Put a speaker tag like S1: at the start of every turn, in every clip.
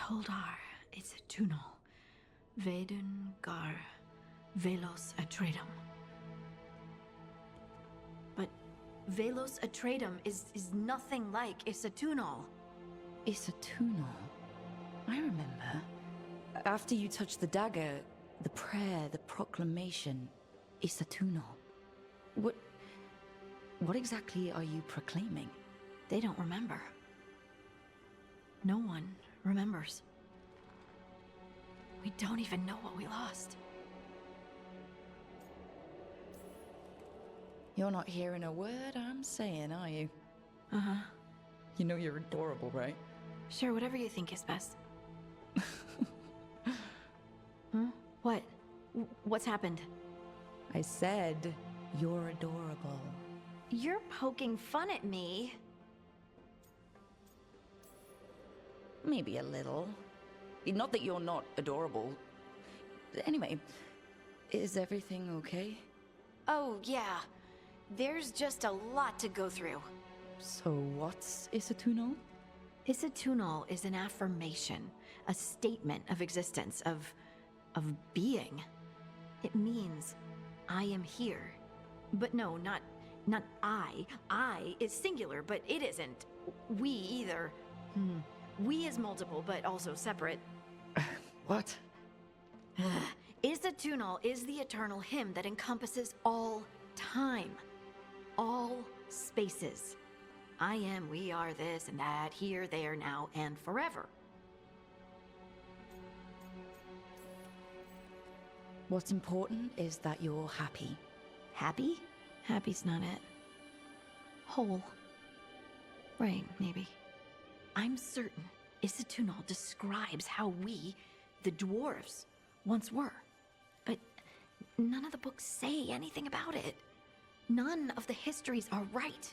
S1: Toldar, it's a tunnel. Veilguard, Velos Atreitum. But Velos Atreitum is nothing like Isatunal.
S2: Isatunal? I remember. After you touched the dagger, the prayer, the proclamation, Isatunal. What exactly are you proclaiming?
S1: They don't remember. No one remembers. We don't even know what we lost.
S2: You're not hearing a word I'm saying, are you?
S1: Uh-huh.
S2: You know you're adorable, right?
S1: Sure, whatever you think is best. What? What's happened?
S2: I said, you're adorable.
S1: You're poking fun at me.
S2: Maybe a little. Not that you're not adorable. Anyway, is everything okay?
S1: Oh, yeah. There's just a lot to go through.
S2: So what's Isatunal?
S1: Isatunal is an affirmation, a statement of existence, of being. It means, I am here. But no, not I. I is singular, but it isn't. We either. We is multiple, but also separate.
S2: What?
S1: Isatunal is the eternal hymn that encompasses all time. All spaces. I am, we are, this and that, here, there, now, and forever.
S2: What's important is that you're happy.
S1: Happy? Happy's not it. Whole. Right, maybe. I'm certain Isatunal describes how we, the dwarves, once were. But none of the books say anything about it. None of the histories are right.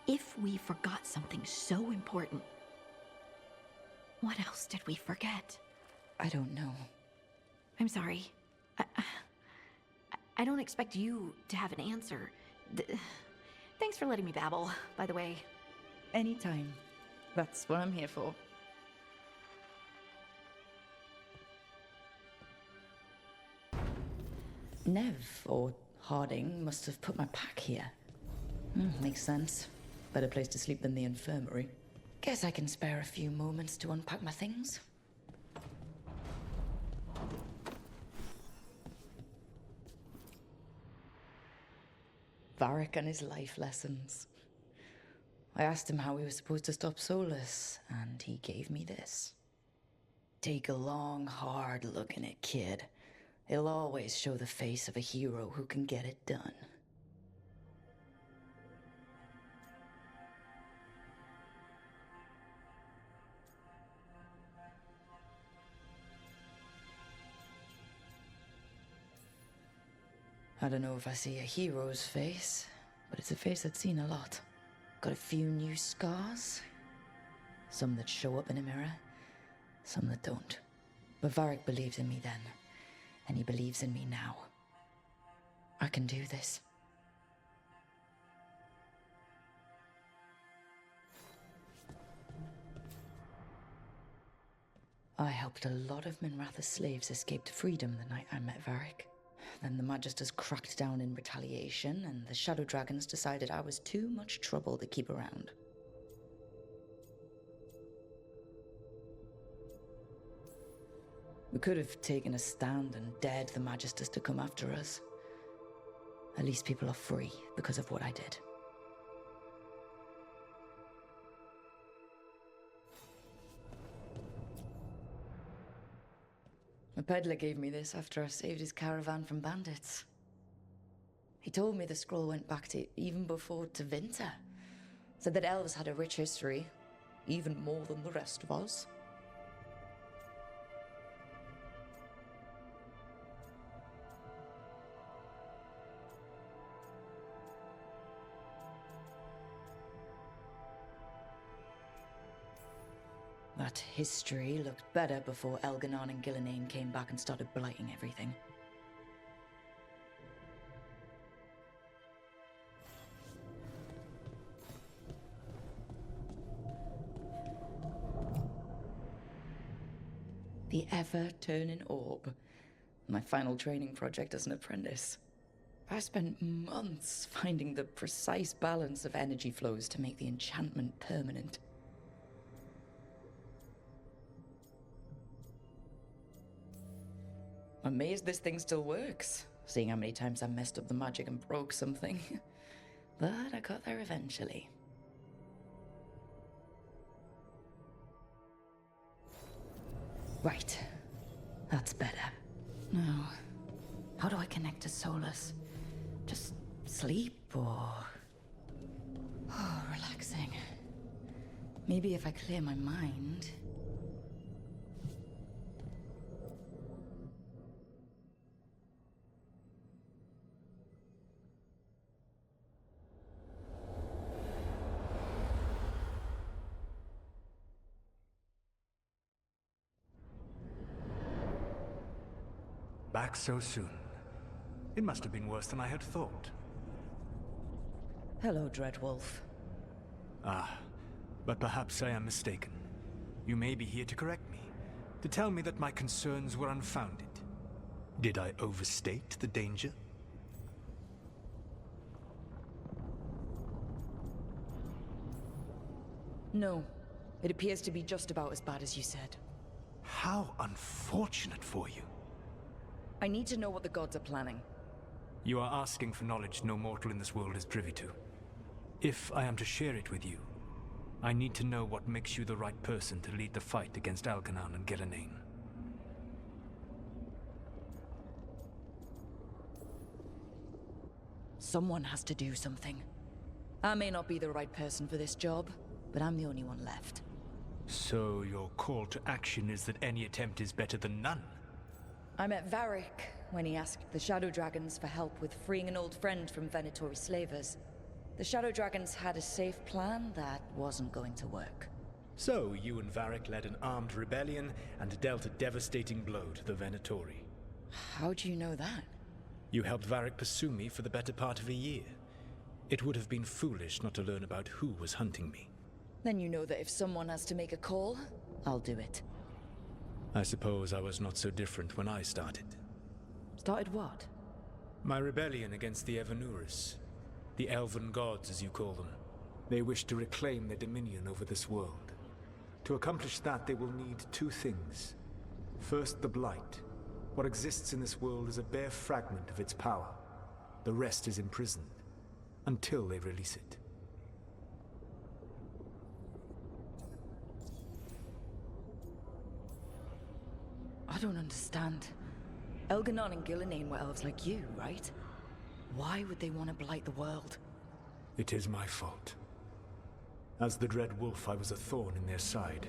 S1: If we forgot something so important, what else did we forget?
S2: I don't know.
S1: I'm sorry. I don't expect you to have an answer. Thanks for letting me babble, by the way.
S2: Anytime. That's what I'm here for. Nev, or Harding, must have put my pack here. Makes sense. Better place to sleep than the infirmary. Guess I can spare a few moments to unpack my things. Varric and his life lessons. I asked him how we were supposed to stop Solus, and he gave me this. Take a long, hard look in it, kid. It'll always show the face of a hero who can get it done. I don't know if I see a hero's face, but it's a face I've seen a lot. Got a few new scars. Some that show up in a mirror, some that don't. But Varric believed in me then, and he believes in me now. I can do this. I helped a lot of Minratha's slaves escape to freedom the night I met Varric. Then the Magisters cracked down in retaliation, and the Shadow Dragons decided I was too much trouble to keep around. We could have taken a stand and dared the Magisters to come after us. At least people are free because of what I did. A peddler gave me this after I saved his caravan from bandits. He told me the scroll went back to even before Tevinter. Said that elves had a rich history, even more than the rest of us. That history looked better before Elganon and Gillenane came back and started blighting everything. The ever-turning orb. My final training project as an apprentice. I spent months finding the precise balance of energy flows to make the enchantment permanent. I'm amazed this thing still works, seeing how many times I messed up the magic and broke something. But I got there eventually. Right. That's better. Now, how do I connect to Solus? Just sleep or... Oh, relaxing. Maybe if I clear my mind...
S3: Back so soon. It must have been worse than I had thought.
S2: Hello, Dreadwolf.
S3: Ah, but perhaps I am mistaken. You may be here to correct me, to tell me that my concerns were unfounded. Did I overstate the danger?
S2: No. It appears to be just about as bad as you said.
S3: How unfortunate for you.
S2: I need to know what the gods are planning.
S3: You are asking for knowledge no mortal in this world is privy to. If I am to share it with you, I need to know what makes you the right person to lead the fight against Algernon and Gillenane.
S2: Someone has to do something. I may not be the right person for this job, but I'm the only one left.
S3: So your call to action is that any attempt is better than none?
S2: I met Varric when he asked the Shadow Dragons for help with freeing an old friend from Venatori slavers. The Shadow Dragons had a safe plan that wasn't going to work.
S3: So you and Varric led an armed rebellion and dealt a devastating blow to the Venatori.
S2: How do you know that?
S3: You helped Varric pursue me for the better part of a year. It would have been foolish not to learn about who was hunting me.
S2: Then you know that if someone has to make a call, I'll do it.
S3: I suppose I was not so different when I started.
S2: Started what?
S3: My rebellion against the Evanuris. The Elven Gods, as you call them. They wish to reclaim their dominion over this world. To accomplish that, they will need two things. First, the Blight. What exists in this world is a bare fragment of its power. The rest is imprisoned, until they release it.
S2: I don't understand. Elganon and Gillenane were elves like you, right? Why would they want to blight the world?
S3: It is my fault. As the Dread Wolf, I was a thorn in their side.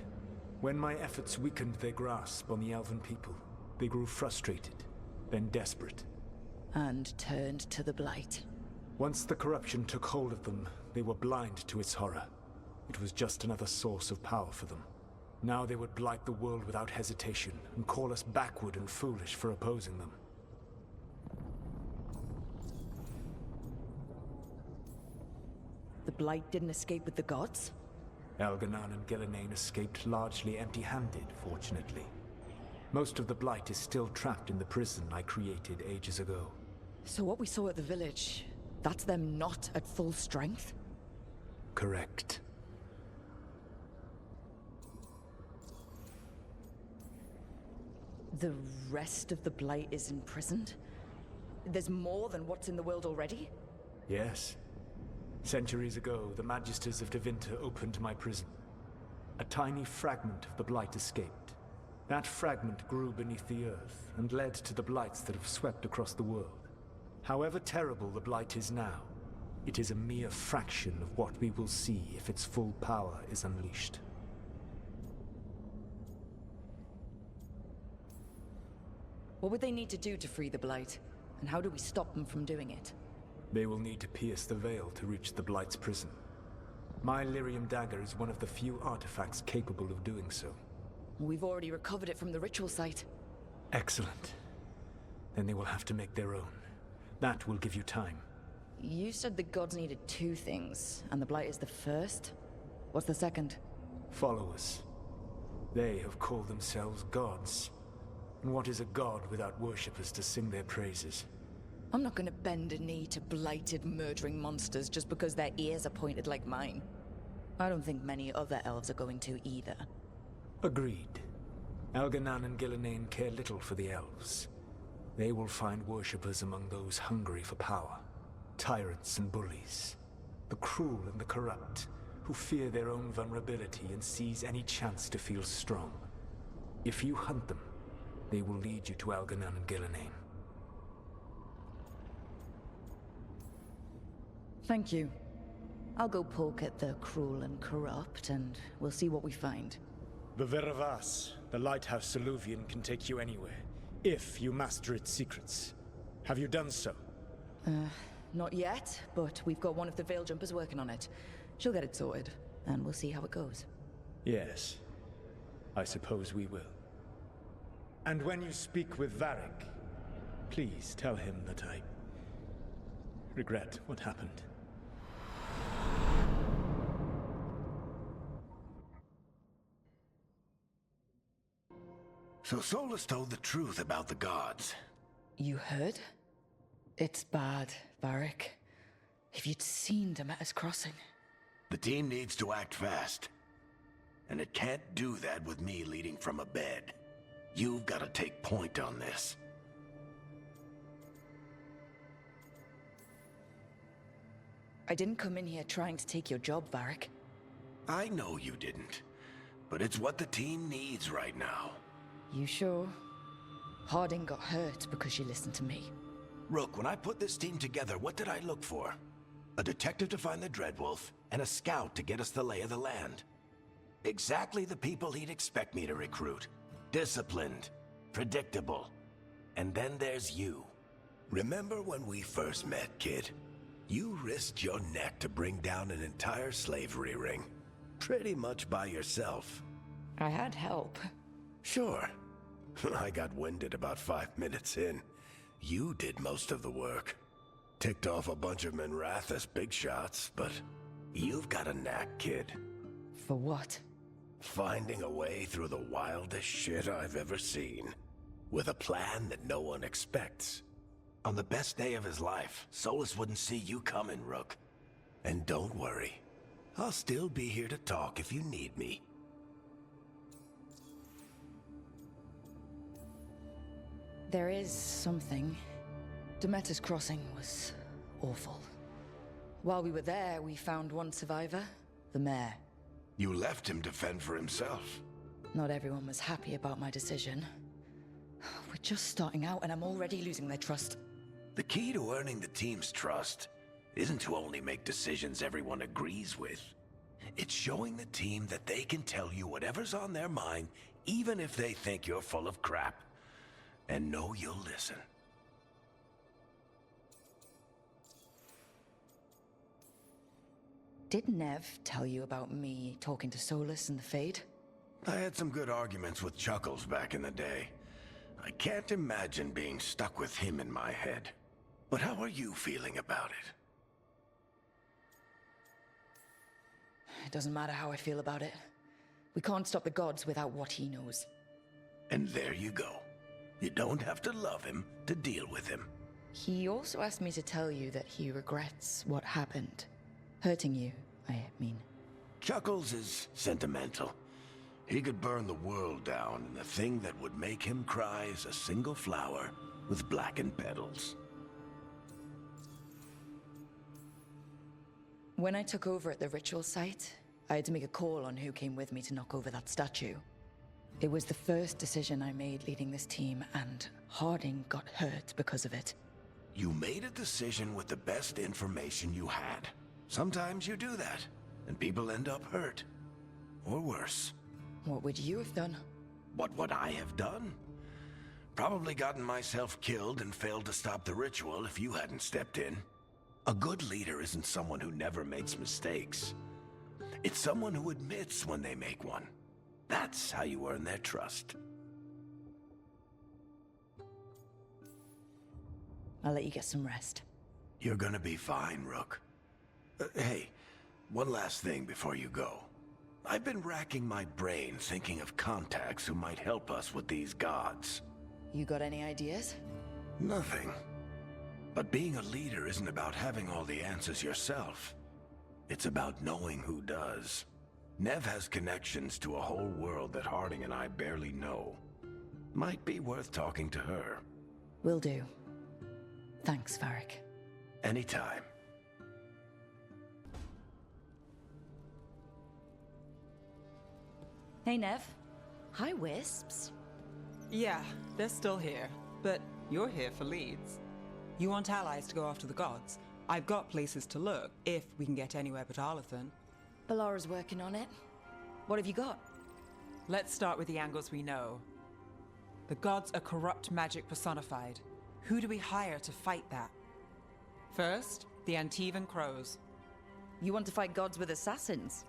S3: When my efforts weakened their grasp on the Elven people, they grew frustrated, then desperate.
S2: And turned to the Blight.
S3: Once the corruption took hold of them, they were blind to its horror. It was just another source of power for them. Now they would blight the world without hesitation, and call us backward and foolish for opposing them.
S2: The Blight didn't escape with the gods?
S3: Elganon and Gillenane escaped largely empty-handed, fortunately. Most of the Blight is still trapped in the prison I created ages ago.
S2: So what we saw at the village, that's them not at full strength?
S3: Correct.
S2: The rest of the Blight is imprisoned? There's more than what's in the world already?
S3: Yes. Centuries ago, the Magisters of Tevinter opened my prison. A tiny fragment of the Blight escaped. That fragment grew beneath the earth, and led to the Blights that have swept across the world. However terrible the Blight is now, it is a mere fraction of what we will see if its full power is unleashed.
S2: What would they need to do to free the Blight? And how do we stop them from doing it?
S3: They will need to pierce the veil to reach the Blight's prison. My Lyrium dagger is one of the few artifacts capable of doing so.
S2: We've already recovered it from the ritual site.
S3: Excellent. Then they will have to make their own. That will give you time.
S2: You said the gods needed two things, and the Blight is the first? What's the second?
S3: Followers. They have called themselves gods. And what is a god without worshippers to sing their praises?
S2: I'm not gonna bend a knee to blighted, murdering monsters just because their ears are pointed like mine. I don't think many other elves are going to either.
S3: Agreed. Elganan and Gillenane care little for the elves. They will find worshippers among those hungry for power. Tyrants and bullies. The cruel and the corrupt, who fear their own vulnerability and seize any chance to feel strong. If you hunt them, they will lead you to Elganan and Gillenane.
S2: Thank you. I'll go poke at the cruel and corrupt, and we'll see what we find.
S3: The Veravas, the lighthouse Soluvian, can take you anywhere, if you master its secrets. Have you done so?
S2: Not yet, but we've got one of the Veil Jumpers working on it. She'll get it sorted, and we'll see how it goes.
S3: Yes. I suppose we will. And when you speak with Varric, please tell him that I regret what happened.
S4: So Solus told the truth about the gods.
S2: You heard? It's bad, Varric. If you'd seen Demeter's crossing.
S4: The team needs to act fast. And it can't do that with me leading from a bed. You've got to take point on this.
S2: I didn't come in here trying to take your job, Varric.
S4: I know you didn't. But it's what the team needs right now.
S2: You sure? Harding got hurt because she listened to me.
S4: Rook, when I put this team together, what did I look for? A detective to find the Dreadwolf, and a scout to get us the lay of the land. Exactly the people he'd expect me to recruit. Disciplined, predictable. And then there's you. Remember when we first met, kid? You risked your neck to bring down an entire slavery ring. Pretty much by yourself.
S2: I had help.
S4: Sure. I got winded about 5 minutes in. You did most of the work. Ticked off a bunch of Minrathous big shots, but you've got a knack, kid.
S2: For what?
S4: Finding a way through the wildest shit I've ever seen. With a plan that no one expects. On the best day of his life, Solus wouldn't see you coming, Rook. And don't worry. I'll still be here to talk if you need me.
S2: There is something. Demeter's crossing was awful. While we were there, we found one survivor, the mayor.
S4: You left him to fend for himself.
S2: Not everyone was happy about my decision. We're just starting out and I'm already losing their trust.
S4: The key to earning the team's trust isn't to only make decisions everyone agrees with. It's showing the team that they can tell you whatever's on their mind, even if they think you're full of crap. And know you'll listen.
S2: Did Nev tell you about me talking to Solus and the Fade?
S4: I had some good arguments with Chuckles back in the day. I can't imagine being stuck with him in my head. But how are you feeling about it?
S2: It doesn't matter how I feel about it. We can't stop the gods without what he knows.
S4: And there you go. You don't have to love him to deal with him.
S2: He also asked me to tell you that he regrets what happened. Hurting you, I mean.
S4: Chuckles is sentimental. He could burn the world down, and the thing that would make him cry is a single flower with blackened petals.
S2: When I took over at the ritual site, I had to make a call on who came with me to knock over that statue. It was the first decision I made leading this team, and Harding got hurt because of it.
S4: You made a decision with the best information you had. Sometimes you do that, and people end up hurt. Or worse.
S2: What would you have done?
S4: What would I have done? Probably gotten myself killed and failed to stop the ritual if you hadn't stepped in. A good leader isn't someone who never makes mistakes. It's someone who admits when they make one. That's how you earn their trust.
S2: I'll let you get some rest.
S4: You're gonna be fine, Rook. Hey, one last thing before you go. I've been racking my brain thinking of contacts who might help us with these gods.
S2: You got any ideas?
S4: Nothing. But being a leader isn't about having all the answers yourself. It's about knowing who does. Nev has connections to a whole world that Harding and I barely know. Might be worth talking to her.
S2: Will do. Thanks, Varric.
S4: Anytime.
S2: Hey, Nev. Hi, Wisps.
S5: Yeah, they're still here, but you're here for leads. You want allies to go after the gods? I've got places to look, if we can get anywhere but Arlathan.
S2: Balara's working on it. What have you got?
S5: Let's start with the angles we know. The gods are corrupt magic personified. Who do we hire to fight that? First, the Antivan Crows.
S2: You want to fight gods with assassins?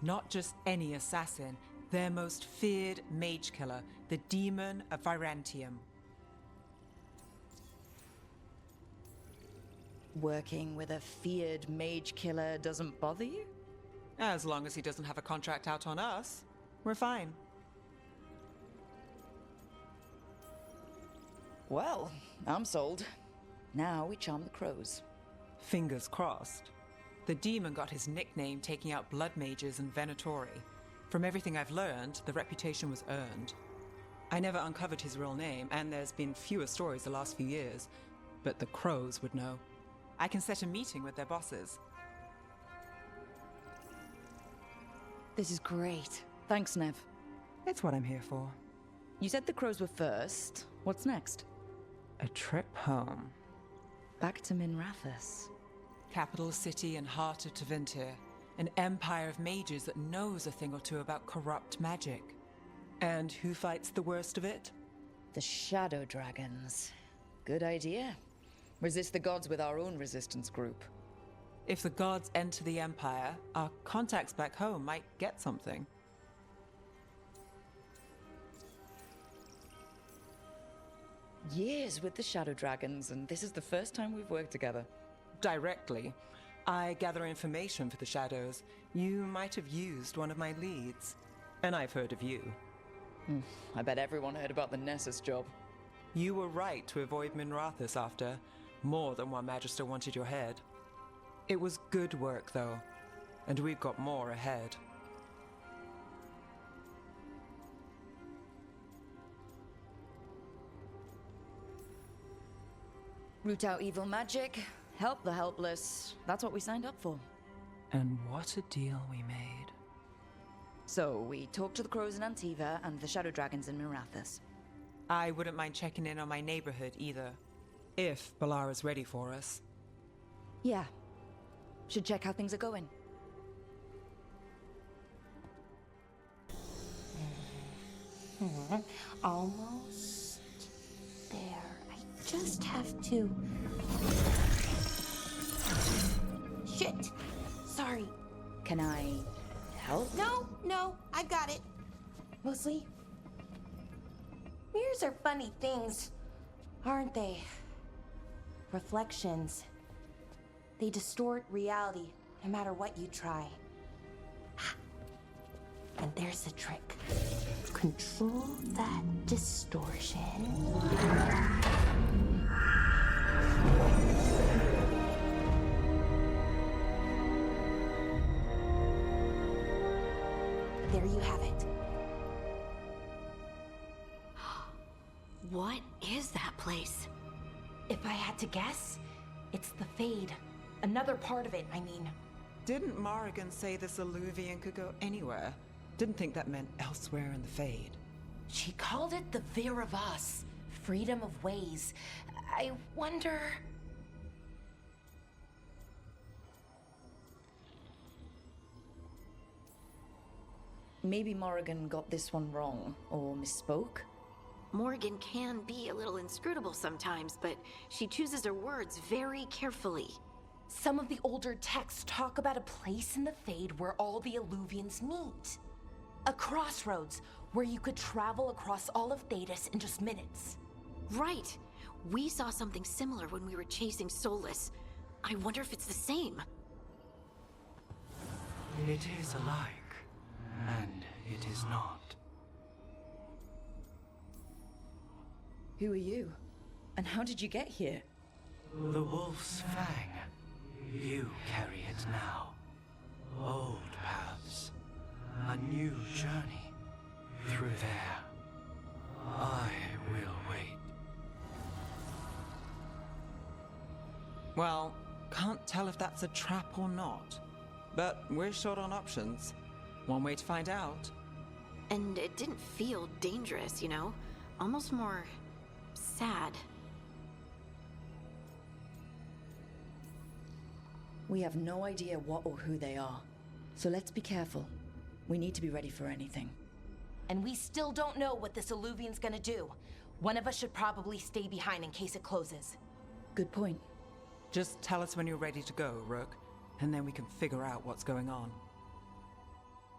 S5: Not just any assassin, their most feared mage killer, the Demon of Virantium.
S2: Working with a feared mage killer doesn't bother you?
S5: As long as he doesn't have a contract out on us, we're fine.
S2: Well, I'm sold. Now we charm the crows.
S5: Fingers crossed. The demon got his nickname taking out blood mages and Venatori. From everything I've learned, the reputation was earned. I never uncovered his real name, and there's been fewer stories the last few years, but the crows would know. I can set a meeting with their bosses.
S2: This is great. Thanks, Nev.
S5: It's what I'm here for.
S2: You said the crows were first. What's next?
S5: A trip home.
S2: Back to Minrathous.
S5: Capital city and heart of Tevinter. An empire of mages that knows a thing or two about corrupt magic. And who fights the worst of it?
S2: The Shadow Dragons. Good idea. Resist the gods with our own resistance group.
S5: If the gods enter the empire, our contacts back home might get something.
S2: Years with the Shadow Dragons, and this is the first time we've worked together.
S5: Directly. I gather information for the Shadows. You might have used one of my leads. And I've heard of you.
S2: I bet everyone heard about the Nessus job.
S5: You were right to avoid Minrathous after. More than one Magister wanted your head. It was good work, though. And we've got more ahead.
S2: Root out evil magic, help the helpless. That's what we signed up for.
S5: And what a deal we made.
S2: So, we talked to the crows in Antiva and the Shadow Dragons in Minrathous.
S5: I wouldn't mind checking in on my neighborhood either. If Balara's ready for us.
S2: Yeah. Should check how things are going.
S6: Almost there. I just have to... Shit! Sorry.
S2: Can I help?
S6: No, I got it. Mostly, mirrors are funny things, aren't they? Reflections. They distort reality, no matter what you try. And there's the trick. Control that distortion. There you have it.
S1: What is that place?
S6: If I had to guess, it's the Fade. Another part of it, I mean.
S5: Didn't Morrigan say this Illuvian could go anywhere? Didn't think that meant elsewhere in the Fade.
S6: She called it the Veer of Us. Freedom of ways. I wonder...
S2: Maybe Morrigan got this one wrong, or misspoke.
S1: Morgan can be a little inscrutable sometimes, but she chooses her words very carefully.
S6: Some of the older texts talk about a place in the Fade where all the Illuvians meet. A crossroads where you could travel across all of Thedas in just minutes.
S1: Right. We saw something similar when we were chasing Solus. I wonder if it's the same.
S7: It is alike, and it is not.
S2: Who are you? And how did you get here?
S7: The Wolf's Fang. You carry it now. Old paths. A new journey. Through there. I will wait.
S5: Well, can't tell if that's a trap or not. But we're short on options. One way to find out.
S1: And it didn't feel dangerous, you know? Almost more sad.
S2: We have no idea what or who they are. So let's be careful. We need to be ready for anything.
S6: And we still don't know what this Illuvian's gonna do. One of us should probably stay behind in case it closes.
S2: Good point.
S5: Just tell us when you're ready to go, Rook, and then we can figure out what's going on.